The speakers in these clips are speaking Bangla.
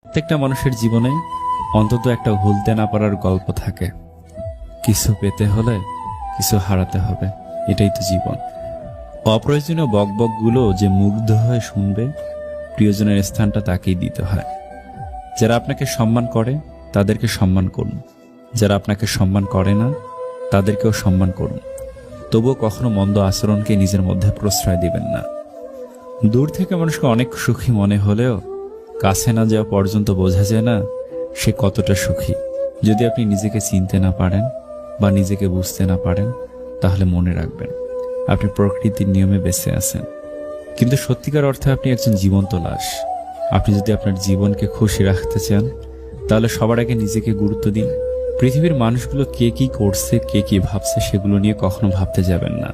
প্রত্যেকটা মানুষের জীবনে অন্তত একটা ভুলতে না পারার গল্প থাকে। কিছু পেতে হলে কিছু হারাতে হবে, এটাই তো জীবন। অপ্রয়োজনীয় বকবকগুলো যে মুগ্ধ হয়ে শুনবে, প্রিয়জনের স্থানটা তাকেই দিতে হয়। যারা আপনাকে সম্মান করে তাদেরকে সম্মান করুন, যারা আপনাকে সম্মান করে না তাদেরকেও সম্মান করুন। তবুও কখনো মন্দ আচরণকে নিজের মধ্যে প্রশ্রয় দিবেন না। দূর থেকে মানুষকে অনেক সুখী মনে হলেও কাছে না যাওয়া পর্যন্ত বোঝা যায় না সে কতটা সুখী। যদি আপনি নিজেকে চিনতে না পারেন বা নিজেকে বুঝতে না পারেন, তাহলে মনে রাখবেন আপনি প্রকৃতির নিয়মে বেঁচে আছেন, কিন্তু সত্যিকার অর্থে আপনি একজন জীবন্ত লাশ। আপনি যদি আপনার জীবনকে খুশি রাখতে চান, তাহলে সবার আগে নিজেকে গুরুত্ব দিন। পৃথিবীর মানুষগুলো কে কি করছে, কে কি ভাবছে, সেগুলো নিয়ে কখনো ভাবতে যাবেন না।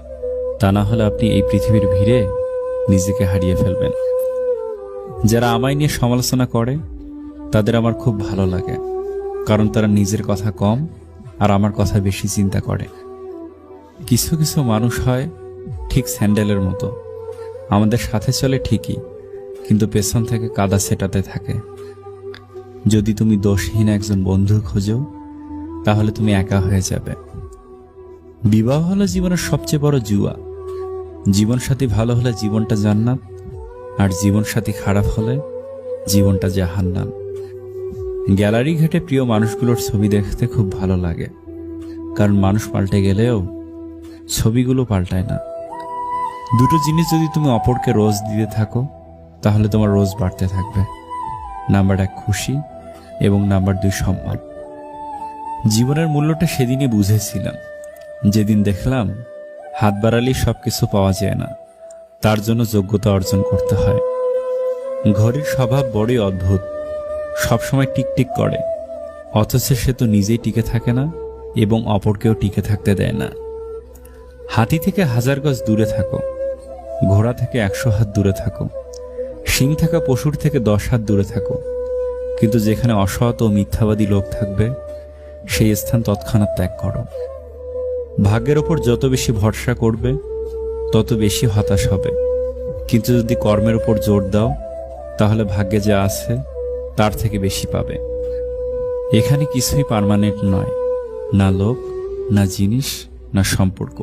তা না হলে আপনি এই পৃথিবীর ভিড়ে নিজেকে হারিয়ে ফেলবেন। যারা আমায় নিয়ে সমালোচনা করে তাদের আমার খুব ভালো লাগে, কারণ তারা নিজের কথা কম আর আমার কথা বেশি চিন্তা করে। কিছু কিছু মানুষ হয় ঠিক স্যান্ডেলের মতো, আমাদের সাথে চলে ঠিকই, কিন্তু পেছন থেকে কাদা ছেটাতে থাকে। যদি তুমি দোষহীন একজন বন্ধু খোঁজো, তাহলে তুমি একা হয়ে যাবে। বিবাহ হলো জীবনের সবচেয়ে বড় জুয়া। জীবনসাথী ভালো হলে জীবনটা জান্নাত, আর জীবনসাথী খারাপ হলে জীবনটা জাহান্নাম। গ্যালারি ঘেটে প্রিয় মানুষগুলোর ছবি দেখতে খুব ভালো লাগে, কারণ মানুষ পাল্টে গেলেও ছবিগুলো পাল্টায় না। দুটো জিনিস যদি তুমি অপরকে রোজ দিতে থাকো, তাহলে তোমার রোজ বাড়তে থাকবে। নাম্বার 1 খুশি, এবং নাম্বার 2 সম্মান। জীবনের মূল্যটা সেদিনই বুঝেছিলাম, যেদিন দেখলাম হাত বাড়ালেই সবকিছু পাওয়া যায় না, তার জন্য যোগ্যতা অর্জন করতে হয়। ঘড়ির স্বভাব বড়ই অদ্ভুত, সবসময় টিকটিক করে, অথচ সে তো নিজেই টিকে থাকে না এবং অপরকেও টিকে থাকতে দেয় না। হাতি থেকে 1000 গজ দূরে থাকো, ঘোড়া থেকে 100 হাত দূরে থাকো, শিং থাকা পশুর থেকে 10 হাত দূরে থাকো, কিন্তু যেখানে অসৎ ও মিথ্যাবাদী লোক থাকবে সেই স্থান তৎক্ষণাৎ ত্যাগ করো। ভাগ্যের ওপর যত বেশি ভরসা করবে তত বেশি হতাশ হবে, কিন্তু যদি কর্মের উপর জোর দাও, তাহলে ভাগ্যে যা আছে তার থেকে বেশি পাবে। এখানে কিছুই পার্মানেন্ট নয়, না লোক, না জিনিস, না সম্পর্ক।